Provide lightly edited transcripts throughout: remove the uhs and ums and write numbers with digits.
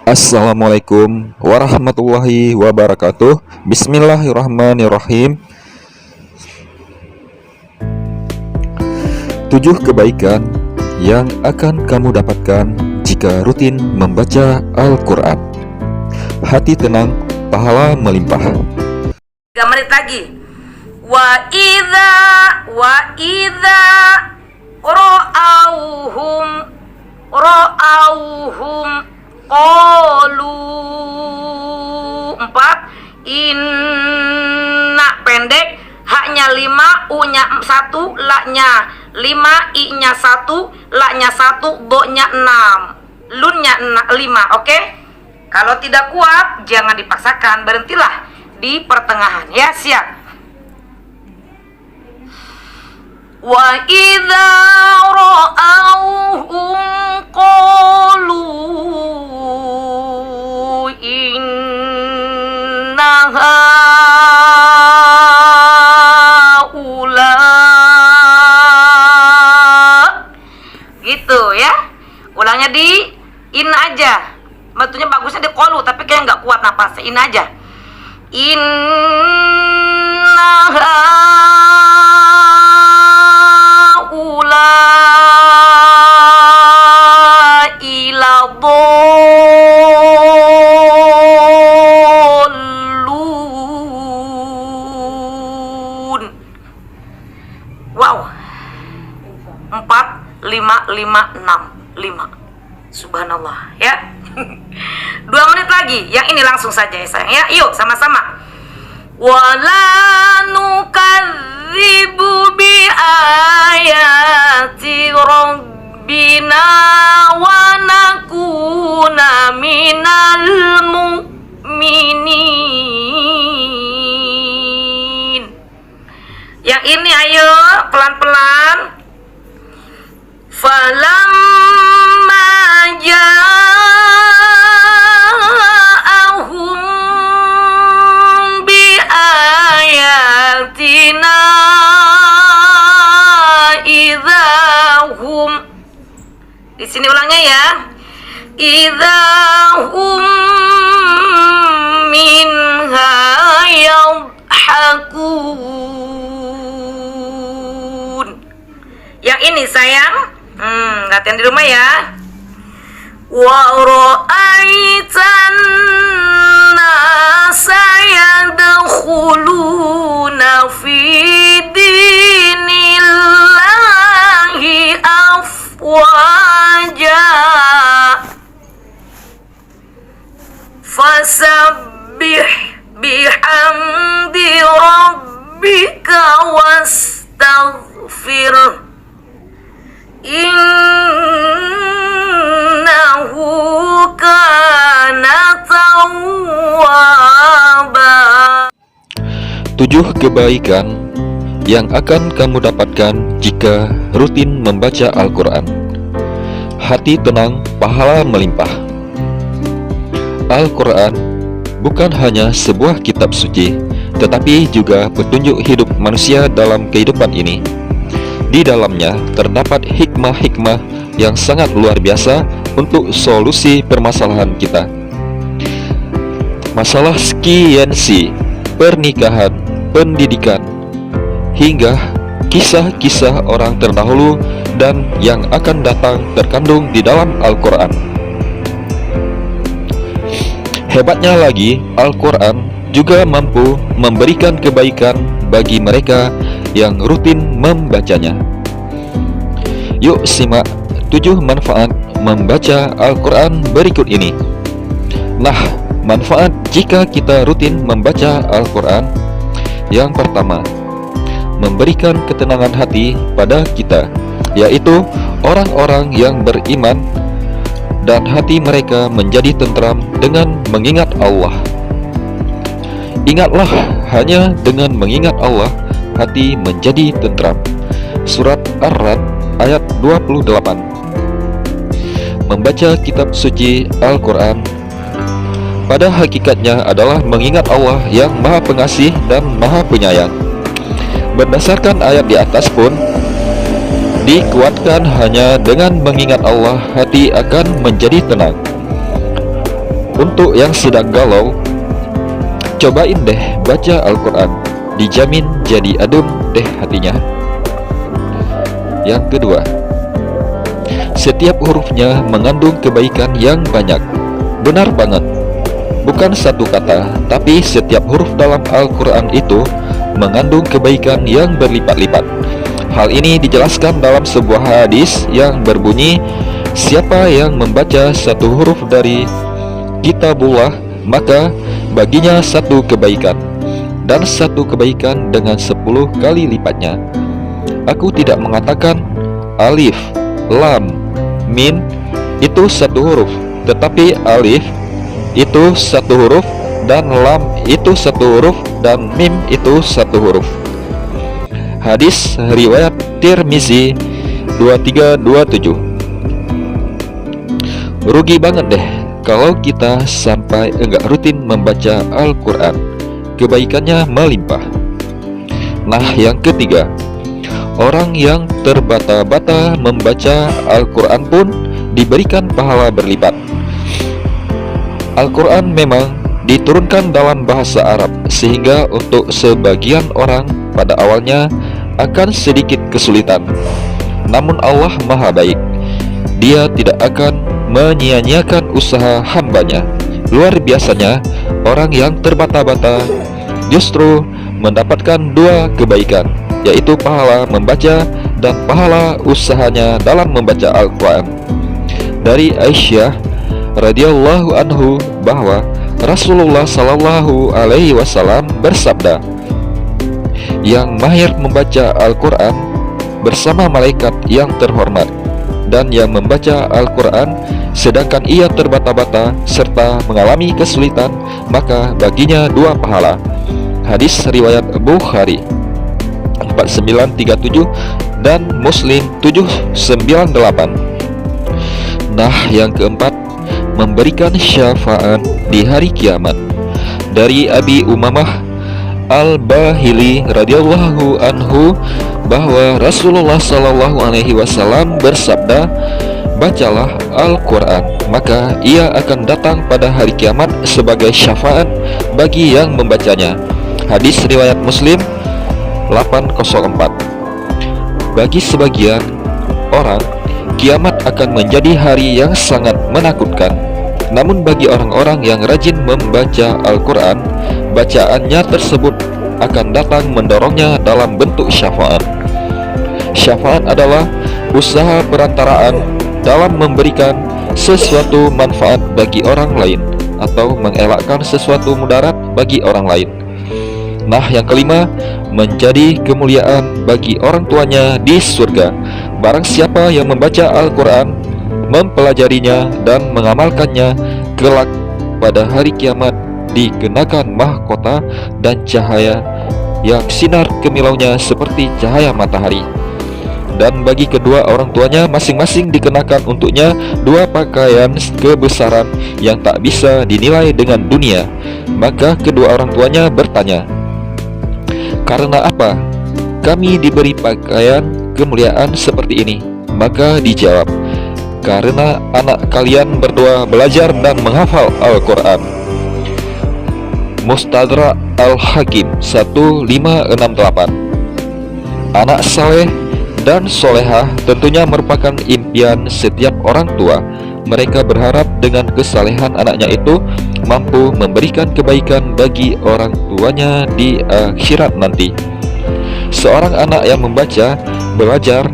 Assalamualaikum warahmatullahi wabarakatuh. Bismillahirrahmanirrahim. 7 kebaikan yang akan kamu dapatkan jika rutin membaca Al-Quran. Hati tenang, pahala melimpah. 3 menit lagi. Wa idza ra'auhum qalu 4 inna pendek, haknya 5, u-nya 1, la-nya 5, i-nya 1, la-nya 1, do-nya 6, lunnya 5. Oke? Kalau tidak kuat jangan dipaksakan, berhentilah di pertengahan ya. Siap. Wa idza ra'auhum qalu inna haula, gitu ya. Ulangnya di in aja. Betulnya bagusnya di qalu tapi kayak nggak kuat napasnya. In aja. Inna ila dallun. Wow. 4 5 5 6 5. Subhanallah ya. 2 menit lagi. Yang ini langsung saja ya sayang ya. Yuk sama-sama. Wala nukadzibu bi ayati rabbina wa nakuna minal mu'minin. Yang ini ayo pelan-pelan. Falamma ja'ahum bi ayatina idzahum. Di sini ulangnya ya. Idzahum minha yadhakun. Yang ini sayang. Latihan di rumah ya. Wa ra'aitan nasa yadkhuluna fi dinillahi afwaja fasabbih bihamdi rabbika wastaghfir innahu kana tawwaba. 7 kebaikan yang akan kamu dapatkan jika rutin membaca Al-Quran. Hati tenang, pahala melimpah. Al-Quran bukan hanya sebuah kitab suci, tetapi juga petunjuk hidup manusia dalam kehidupan ini. Di dalamnya terdapat hikmah-hikmah yang sangat luar biasa untuk solusi permasalahan kita. Masalah skiensi, pernikahan, pendidikan, hingga kisah-kisah orang terdahulu dan yang akan datang terkandung di dalam Al-Quran. Hebatnya lagi, Al-Quran juga mampu memberikan kebaikan bagi mereka yang rutin membacanya. Yuk simak 7 manfaat membaca Al-Quran berikut ini. Nah, manfaat jika kita rutin membaca Al-Quran. Yang pertama, memberikan ketenangan hati pada kita, yaitu orang-orang yang beriman dan hati mereka menjadi tentram dengan mengingat Allah. Ingatlah, hanya dengan mengingat Allah hati menjadi tentram. Surat Ar-Ra'd ayat 28. Membaca kitab suci Al-Quran pada hakikatnya adalah mengingat Allah yang Maha Pengasih dan Maha Penyayang. Berdasarkan ayat di atas pun dikuatkan hanya dengan mengingat Allah hati akan menjadi tenang. Untuk yang sedang galau, cobain deh baca Al-Quran, dijamin jadi adem deh hatinya. Yang kedua, setiap hurufnya mengandung kebaikan yang banyak. Benar banget, bukan satu kata, tapi setiap huruf dalam Al-Quran itu mengandung kebaikan yang berlipat-lipat. Hal ini dijelaskan dalam sebuah hadis yang berbunyi, siapa yang membaca satu huruf dari Kitabullah, maka baginya satu kebaikan, dan satu kebaikan dengan 10 kali lipatnya. Aku tidak mengatakan alif, lam, min itu satu huruf, tetapi alif itu satu huruf, dan lam itu satu huruf, dan mim itu satu huruf. Hadis riwayat Tirmizi 2327. Rugi banget deh kalau kita sampai enggak rutin membaca Al-Quran, kebaikannya melimpah. Nah, yang ketiga, orang yang terbata-bata membaca Al-Quran pun diberikan pahala berlipat. Al-Quran memang diturunkan dalam bahasa Arab, sehingga untuk sebagian orang pada awalnya akan sedikit kesulitan. Namun Allah Maha Baik, Dia tidak akan menyia-nyiakan usaha hambanya. Luar biasanya, orang yang terbata-bata justru mendapatkan 2 kebaikan, yaitu pahala membaca dan pahala usahanya dalam membaca Al-Quran. Dari Aisyah radhiyallahu anhu bahwa Rasulullah sallallahu alaihi wasallam bersabda, yang mahir membaca Al-Quran bersama malaikat yang terhormat, dan yang membaca Al-Quran sedangkan ia terbata-bata serta mengalami kesulitan, maka baginya 2 pahala. Hadis riwayat Bukhari 4937 dan Muslim 798. Nah, yang keempat, memberikan syafaat di hari kiamat. Dari Abi Umamah Al-Bahili radhiyallahu anhu bahwa Rasulullah sallallahu alaihi wasallam bersabda, bacalah Al-Quran, maka ia akan datang pada hari kiamat sebagai syafaat bagi yang membacanya. Hadis riwayat Muslim 804. Bagi sebagian orang, kiamat akan menjadi hari yang sangat menakutkan. Namun bagi orang-orang yang rajin membaca Al-Quran, bacaannya tersebut akan datang mendorongnya dalam bentuk syafaat. Syafaat adalah usaha perantaraan dalam memberikan sesuatu manfaat bagi orang lain atau mengelakkan sesuatu mudarat bagi orang lain. Nah, yang kelima, menjadi kemuliaan bagi orang tuanya di surga. Barang siapa yang membaca Al-Quran, mempelajarinya dan mengamalkannya, kelak pada hari kiamat dikenakan mahkota dan cahaya yang sinar kemilaunya seperti cahaya matahari. Dan bagi kedua orang tuanya masing-masing dikenakan untuknya 2 pakaian kebesaran yang tak bisa dinilai dengan dunia. Maka kedua orang tuanya bertanya, karena apa kami diberi pakaian kemuliaan seperti ini? Maka dijawab, karena anak kalian berdua belajar dan menghafal Al-Quran. Mustadrak Al-Hakim 1568. Anak saleh dan solehah tentunya merupakan impian setiap orang tua. Mereka berharap dengan kesalehan anaknya itu mampu memberikan kebaikan bagi orang tuanya di akhirat nanti. Seorang anak yang membaca, belajar,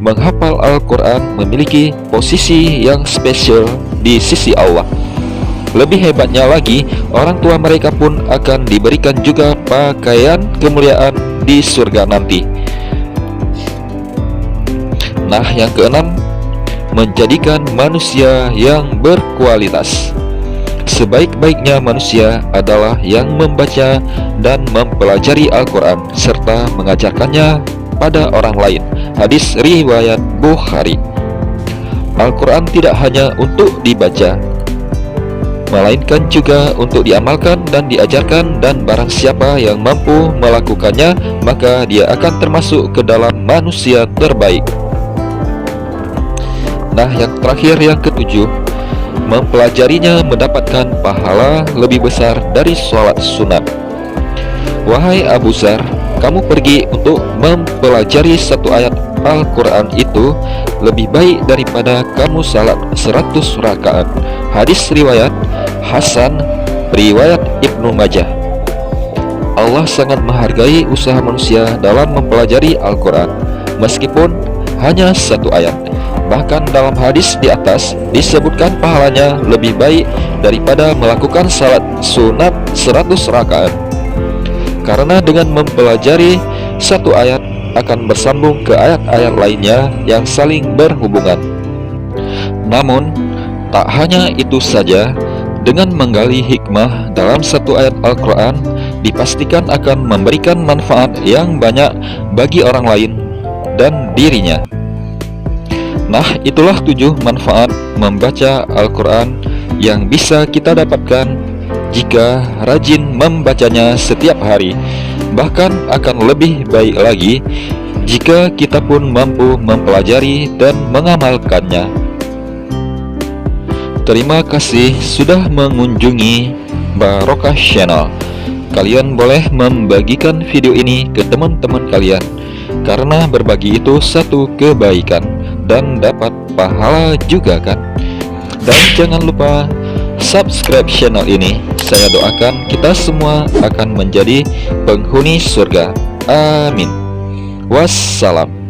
menghafal Al-Quran memiliki posisi yang spesial di sisi Allah. Lebih hebatnya lagi, orang tua mereka pun akan diberikan juga pakaian kemuliaan di surga nanti. Nah, yang keenam, menjadikan manusia yang berkualitas. Sebaik-baiknya manusia adalah yang membaca dan mempelajari Al-Quran serta mengajarkannya pada orang lain. Hadis riwayat Bukhari. Al-Quran tidak hanya untuk dibaca, melainkan juga untuk diamalkan dan diajarkan, dan barang siapa yang mampu melakukannya, maka dia akan termasuk ke dalam manusia terbaik. Nah, yang terakhir, yang ketujuh, mempelajarinya mendapatkan pahala lebih besar dari sholat sunat. Wahai Abu Dzar, kamu pergi untuk mempelajari satu ayat Al-Quran itu lebih baik daripada kamu salat 100 rakaat. Hadis riwayat Hasan, riwayat Ibnu Majah. Allah sangat menghargai usaha manusia dalam mempelajari Al-Quran, meskipun hanya satu ayat. Bahkan dalam hadis di atas disebutkan pahalanya lebih baik daripada melakukan salat sunat 100 rakaat. Karena dengan mempelajari satu ayat akan bersambung ke ayat-ayat lainnya yang saling berhubungan. Namun, tak hanya itu saja, dengan menggali hikmah dalam satu ayat Al-Quran dipastikan akan memberikan manfaat yang banyak bagi orang lain dan dirinya. Nah, itulah 7 manfaat membaca Al-Quran yang bisa kita dapatkan jika rajin membacanya setiap hari. Bahkan akan lebih baik lagi jika kita pun mampu mempelajari dan mengamalkannya. Terima kasih sudah mengunjungi Barokah Channel. Kalian boleh membagikan video ini ke teman-teman kalian, karena berbagi itu satu kebaikan dan dapat pahala juga kan. Dan jangan lupa subscribe channel ini. Saya doakan kita semua akan menjadi penghuni surga. Amin. Wassalam.